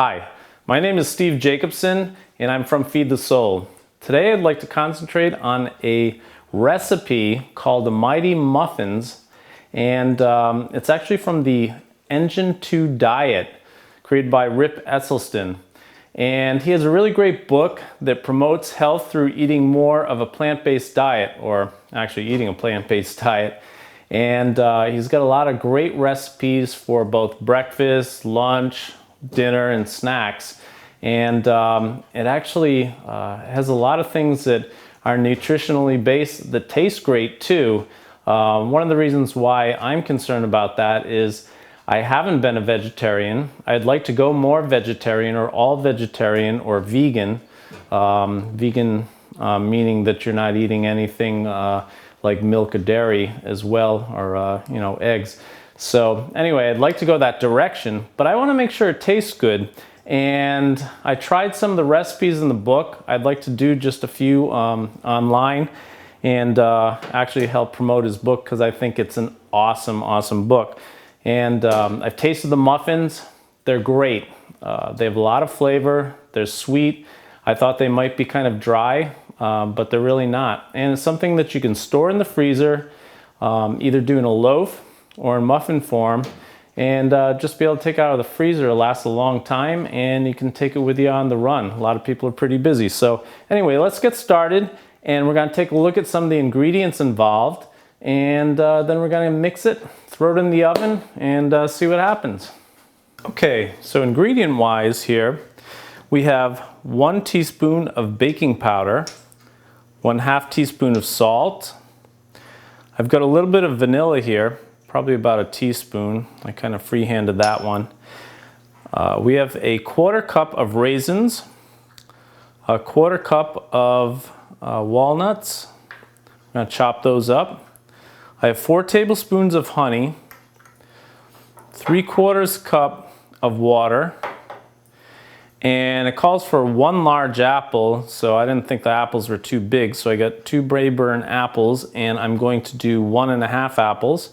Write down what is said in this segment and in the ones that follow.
Hi, my name is Steve Jacobson and I'm from Feed the Soul. Today I'd like to concentrate on a recipe called the Mighty Muffins, and it's actually from the Engine 2 Diet created by Rip Esselstyn. And he has a really great book that promotes health through eating more of a plant-based diet, or actually eating a plant-based diet. And he's got a lot of great recipes for both breakfast, lunch, dinner, and snacks. And it actually has a lot of things that are nutritionally based that taste great too. One of the reasons why I'm concerned about that is I haven't been a vegetarian. I'd like to go more vegetarian or all vegetarian or vegan. Vegan meaning that you're not eating anything like milk or dairy as well, or eggs. So anyway, I'd like to go that direction, but I want to make sure it tastes good. And I tried some of the recipes in the book. I'd like to do just a few online and actually help promote his book because I think it's an awesome book. And I've tasted the muffins. They're great. They have a lot of flavor. They're sweet. I thought they might be kind of dry, but they're really not. And it's something that you can store in the freezer, either do in a loaf or in muffin form, and just be able to take it out of the freezer. It lasts a long time and you can take it with you on the run. A lot of people are pretty busy. So anyway, let's get started, and we're going to take a look at some of the ingredients involved, and then we're going to mix it, throw it in the oven, and see what happens. Okay, so ingredient wise here, we have 1 teaspoon of baking powder, 1/2 teaspoon of salt. I've got a little bit of vanilla here, probably about a teaspoon. I kind of free-handed that one. We have a 1/4 cup of raisins, a 1/4 cup of walnuts. I'm going to chop those up. I have 4 tablespoons of honey, 3/4 cup of water, and it calls for 1 large apple, so I didn't think the apples were too big, so I got 2 Braeburn apples, and I'm going to do 1.5 apples.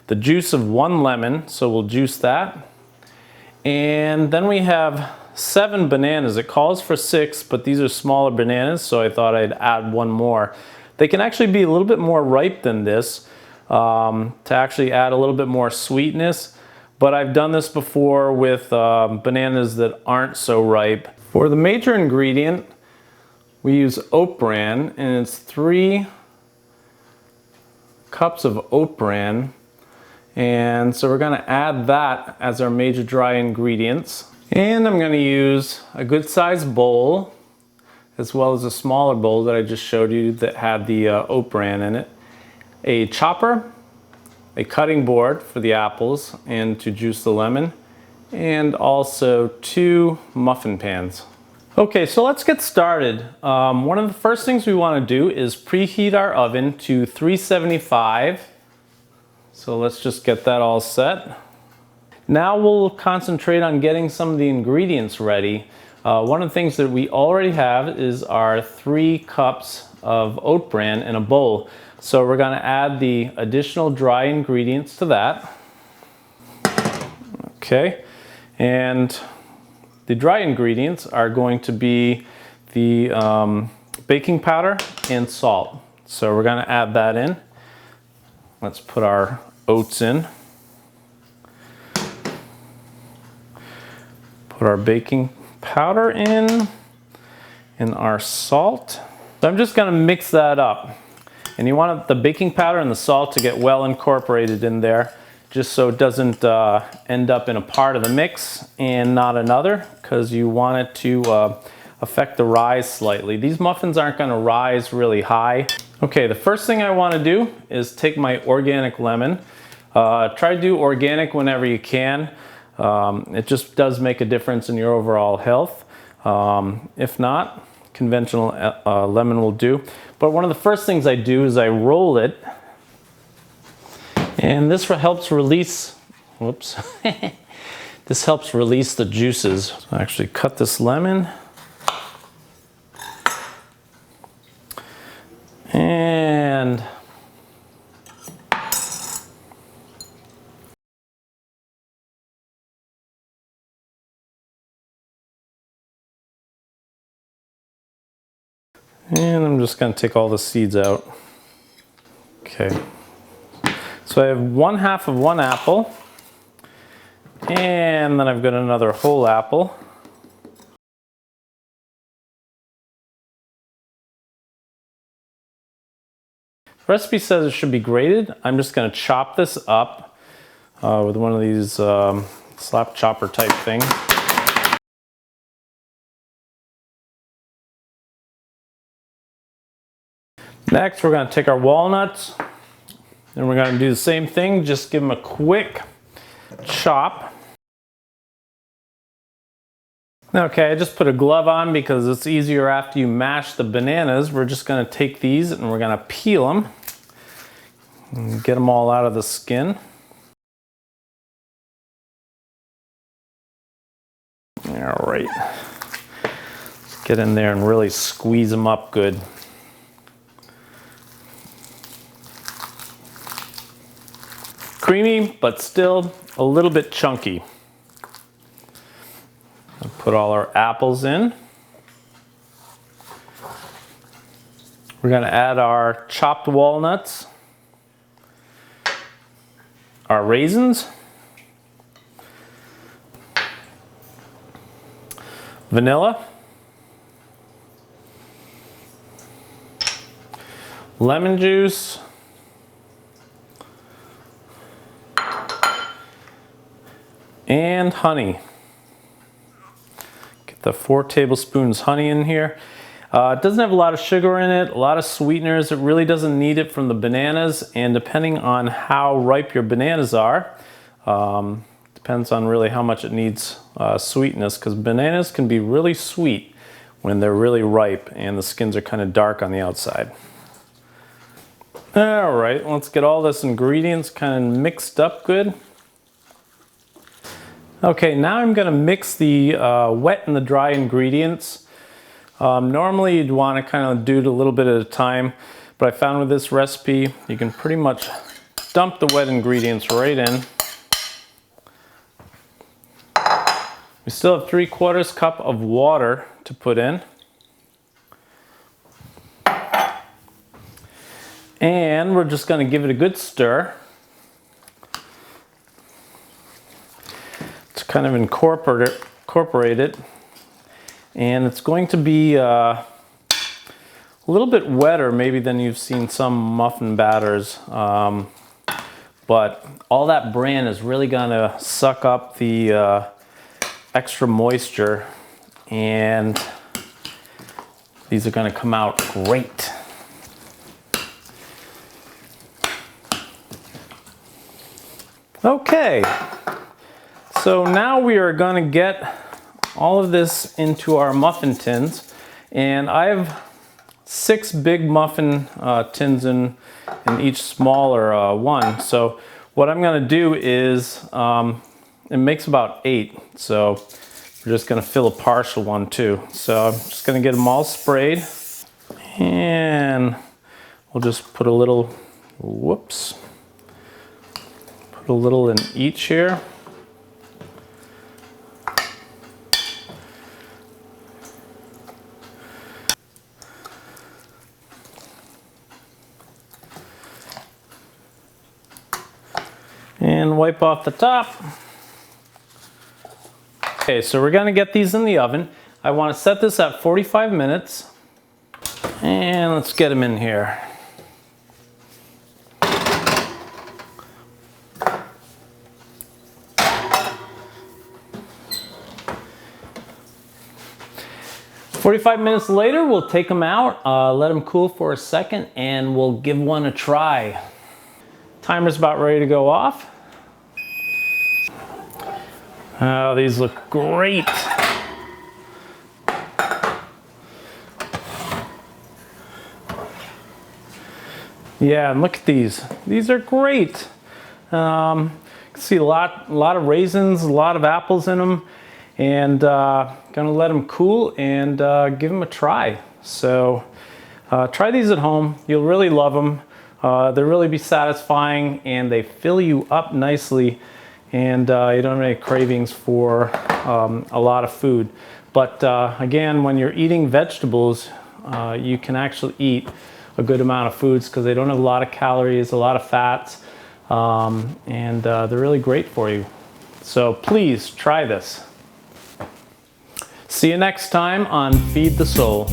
The juice of 1 lemon, so we'll juice that. And then we have 7 bananas. It calls for 6, but these are smaller bananas, so I thought I'd add 1 more. They can actually be a little bit more ripe than this to actually add a little bit more sweetness. But I've done this before with bananas that aren't so ripe. For the major ingredient, we use oat bran, and it's 3 cups of oat bran. And so we're going to add that as our major dry ingredients. And I'm going to use a good sized bowl, as well as a smaller bowl that I just showed you that had the oat bran in it, a chopper, a cutting board for the apples and to juice the lemon, and also 2 muffin pans. Okay, so let's get started. One of the first things we want to do is preheat our oven to 375. So let's just get that all set. Now we'll concentrate on getting some of the ingredients ready. One of the things that we already have is our 3 cups of oat bran in a bowl. So we're going to add the additional dry ingredients to that. Okay, and the dry ingredients are going to be the baking powder and salt. So we're going to add that in. Let's put our oats in. Put our baking powder in and our salt. So I'm just going to mix that up. And you want the baking powder and the salt to get well incorporated in there, just so it doesn't end up in a part of the mix and not another, because you want it to affect the rise slightly. These muffins aren't going to rise really high. Okay, the first thing I want to do is take my organic lemon. Try to do organic whenever you can. It just does make a difference in your overall health. If not, conventional lemon will do. But one of the first things I do is I roll it, and this helps release, whoops, this helps release the juices. So I actually cut this lemon, and And I'm just going to take all the seeds out. Okay. So I have 1/2 of one apple. And then I've got another whole apple. The recipe says it should be grated. I'm just going to chop this up with one of these slap chopper type things. Next, we're going to take our walnuts and we're going to do the same thing, just give them a quick chop. Okay, I just put a glove on because it's easier after you mash the bananas. We're just going to take these and we're going to peel them and get them all out of the skin. All right, let's get in there and really squeeze them up good. Creamy, but still a little bit chunky. I'll put all our apples in. We're going to add our chopped walnuts, our raisins, vanilla, lemon juice, and honey. Get the 4 tablespoons honey in here. It doesn't have a lot of sugar in it, a lot of sweeteners. It really doesn't need it from the bananas, and depending on how ripe your bananas are, depends on really how much it needs sweetness, because bananas can be really sweet when they're really ripe and the skins are kind of dark on the outside. All right, let's get all this ingredients kind of mixed up good. Okay, now I'm going to mix the wet and the dry ingredients. Normally you'd want to kind of do it a little bit at a time, but I found with this recipe you can pretty much dump the wet ingredients right in. We still have 3/4 cup of water to put in. And we're just going to give it a good stir to kind of incorporate it. And it's going to be a little bit wetter maybe than you've seen some muffin batters. But all that bran is really going to suck up the extra moisture, and these are going to come out great. Okay, so now we are going to get all of this into our muffin tins, and I have 6 big muffin tins in each smaller one. So what I'm going to do is, it makes about 8, so we're just going to fill a partial one too. So I'm just going to get them all sprayed, and we'll just put a little, whoops, put a little in each here. And wipe off the top. Okay, so we're going to get these in the oven. I want to set this at 45 minutes. And let's get them in here. "45 minutes later, we'll take them out, let them cool for a second, and we'll give one a try. Timer's about ready to go off. Oh, these look great. Yeah, and look at these. These are great. You can see a lot of raisins, a lot of apples in them, and gonna let them cool and give them a try. So try these at home. You'll really love them. They'll really be satisfying, and they fill you up nicely, and you don't have any cravings for a lot of food. But again, when you're eating vegetables, you can actually eat a good amount of foods because they don't have a lot of calories, a lot of fats, and they're really great for you. So please try this. See you next time on Feed the Soul.